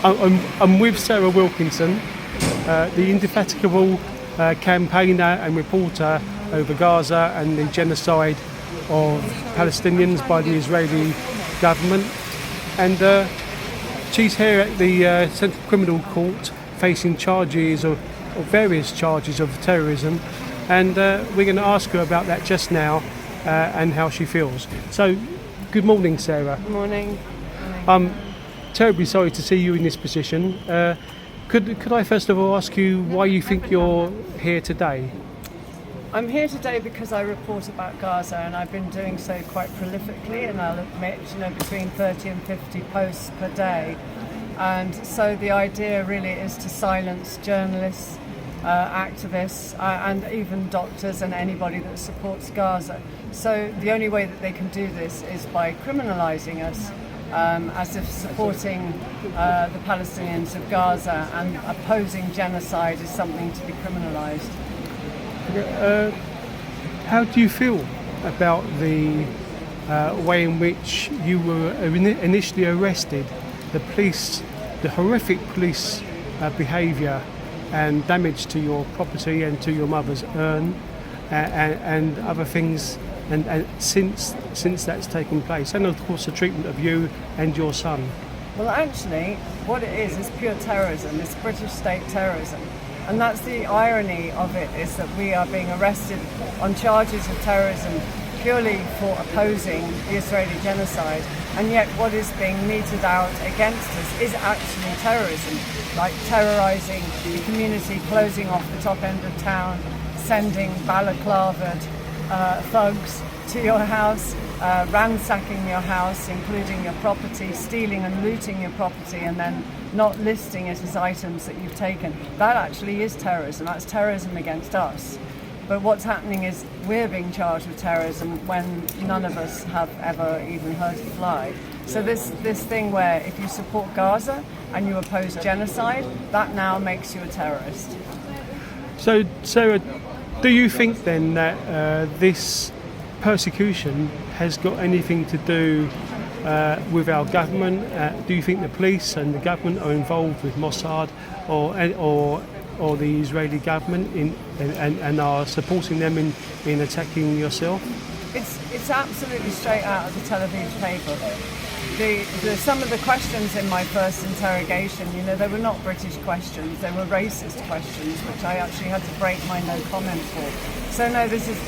I'm with Sarah Wilkinson, the indefatigable campaigner and reporter over Gaza and the genocide of Palestinians by the Israeli government. And she's here at the Central Criminal Court facing charges of various charges of terrorism. And we're going to ask her about that just now and how she feels. So, good morning, Sarah. Good morning. I'm terribly sorry to see you in this position. Could I first of all ask you why you think you're here today? I'm here today because I report about Gaza, and I've been doing so quite prolifically, and I'll admit, between 30 and 50 posts per day. And so the idea really is to silence journalists, activists, and even doctors and anybody that supports Gaza. So the only way that they can do this is by criminalising us, as if supporting the Palestinians of Gaza and opposing genocide is something to be criminalised. How do you feel about the way in which you were initially arrested, the horrific police behaviour and damage to your property and to your mother's urn and other things, and since that's taken place, and of course the treatment of you and your son? Well, actually, what it is pure terrorism. It's British state terrorism. And that's the irony of it, is that we are being arrested on charges of terrorism purely for opposing the Israeli genocide, and yet what is being meted out against us is actually terrorism, like terrorising the community, closing off the top end of town, sending balaclavaed thugs to your house, ransacking your house, including your property, stealing and looting your property, and then not listing it as items that you've taken. That actually is terrorism. That's terrorism against us. But what's happening is we're being charged with terrorism when none of us have ever even heard it fly. So this thing where if you support Gaza and you oppose genocide, that now makes you a terrorist. So, Sarah, do you think then that this persecution has got anything to do with our government? Do you think the police and the government are involved with Mossad or the Israeli government and are supporting them in attacking yourself? It's absolutely straight out of the Tel Aviv paper. Some of the questions in my first interrogation, they were not British questions, they were racist questions, which I actually had to break my no comment for. So no, this is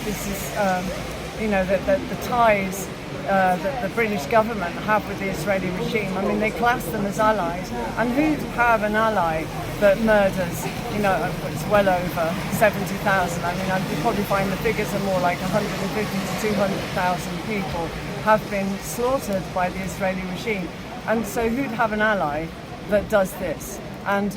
the ties that the British government have with the Israeli regime. I mean, they class them as allies. And who'd have an ally that murders, it's well over 70,000. I mean, you'd probably find the figures are more like 150 to 200,000 people have been slaughtered by the Israeli regime. And so who'd have an ally that does this? And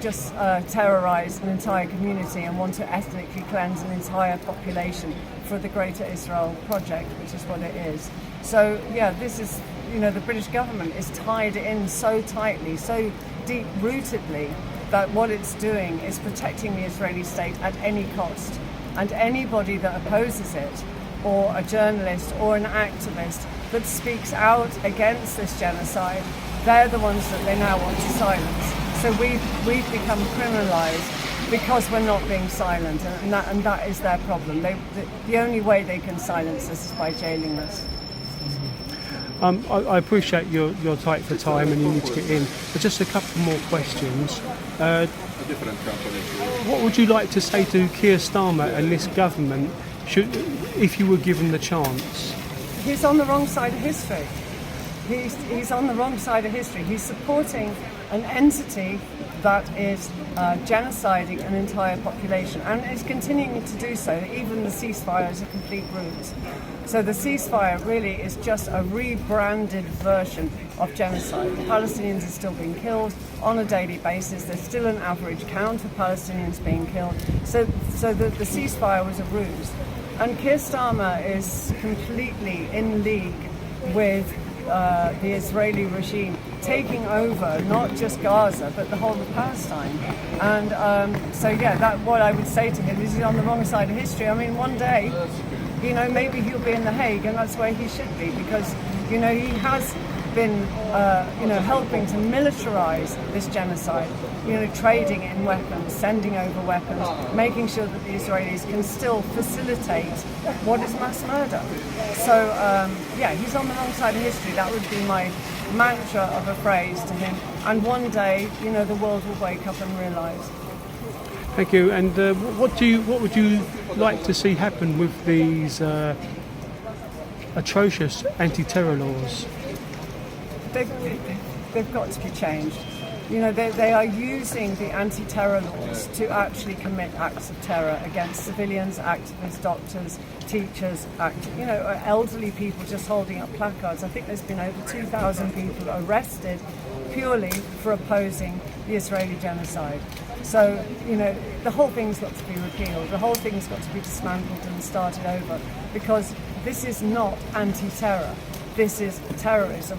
just terrorise an entire community and want to ethnically cleanse an entire population for the Greater Israel Project, which is what it is. So yeah, this is, the British government is tied in so tightly, so deep-rootedly, that what it's doing is protecting the Israeli state at any cost. And anybody that opposes it, or a journalist or an activist that speaks out against this genocide, they're the ones that they now want to silence. So we've become criminalised because we're not being silent, and that is their problem. The only way they can silence us is by jailing us. I appreciate you're tight for time and you need to get in, but just a couple more questions. What would you like to say to Keir Starmer and this government if you were given the chance? He's on the wrong side of history. He's on the wrong side of history. He's supporting an entity that is genociding an entire population, and is continuing to do so. Even the ceasefire is a complete ruse. So the ceasefire really is just a rebranded version of genocide. The Palestinians are still being killed on a daily basis. There's still an average count of Palestinians being killed. So the ceasefire was a ruse. And Keir Starmer is completely in league with the Israeli regime taking over not just Gaza but the whole of Palestine. And what I would say to him is he's on the wrong side of history. I mean, one day, maybe he'll be in The Hague, and that's where he should be, because he has been, helping to militarize this genocide, trading in weapons, sending over weapons, making sure that the Israelis can still facilitate what is mass murder. So, he's on the wrong side of history. That would be my mantra of a phrase to him. And one day, the world will wake up and realize. Thank you. And what would you like to see happen with these atrocious anti-terror laws? They've got to be changed. They are using the anti-terror laws to actually commit acts of terror against civilians, activists, doctors, teachers, elderly people just holding up placards. I think there's been over 2,000 people arrested purely for opposing the Israeli genocide. So, the whole thing's got to be repealed. The whole thing's got to be dismantled and started over, because this is not anti-terror. This is terrorism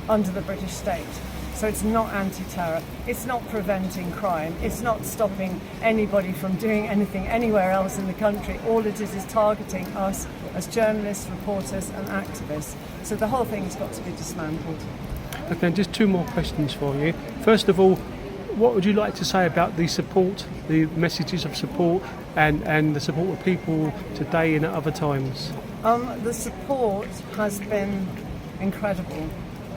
under the British state. So it's not anti-terror, it's not preventing crime, it's not stopping anybody from doing anything anywhere else in the country. All it is targeting us as journalists, reporters and activists. So the whole thing's got to be dismantled. Okay, just two more questions for you. First of all, what would you like to say about the support, the messages of support and the support of people today and at other times? The support has been incredible.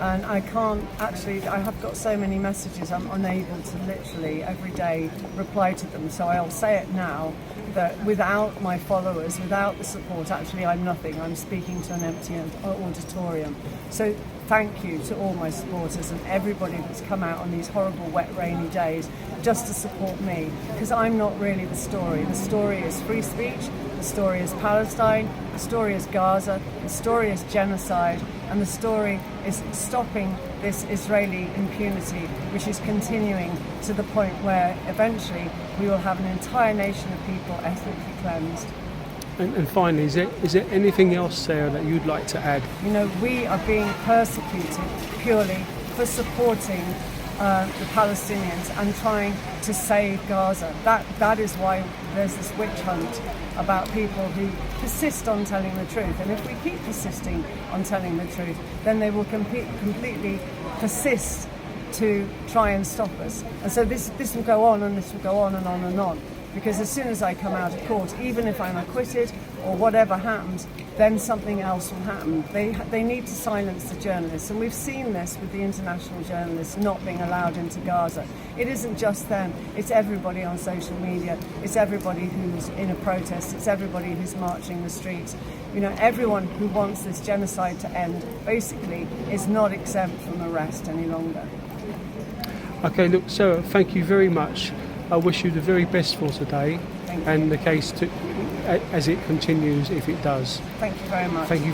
And I have got so many messages, I'm unable to literally every day reply to them. So I'll say it now, that without my followers, without the support, actually I'm nothing. I'm speaking to an empty auditorium. So thank you to all my supporters and everybody that's come out on these horrible, wet, rainy days just to support me, because I'm not really the story. The story is free speech, the story is Palestine, the story is Gaza, the story is genocide, and the story is stopping this Israeli impunity, which is continuing to the point where eventually we will have an entire nation of people ethnically cleansed. And finally, is there anything else, Sarah, that you'd like to add? We are being persecuted purely for supporting the Palestinians and trying to save Gaza. That is why there's this witch hunt about people who persist on telling the truth. And if we keep persisting on telling the truth, then they will completely persist to try and stop us. And so this will go on and this will go on and on and on. Because as soon as I come out of court, even if I'm acquitted or whatever happens, then something else will happen. They need to silence the journalists, and we've seen this with the international journalists not being allowed into Gaza. It isn't just them, it's everybody on social media, it's everybody who's in a protest, it's everybody who's marching the streets. Everyone who wants this genocide to end basically is not exempt from arrest any longer. Okay, look, Sarah, thank you very much. I wish you the very best for today and the case as it continues, if it does. Thank you very much. Thank you.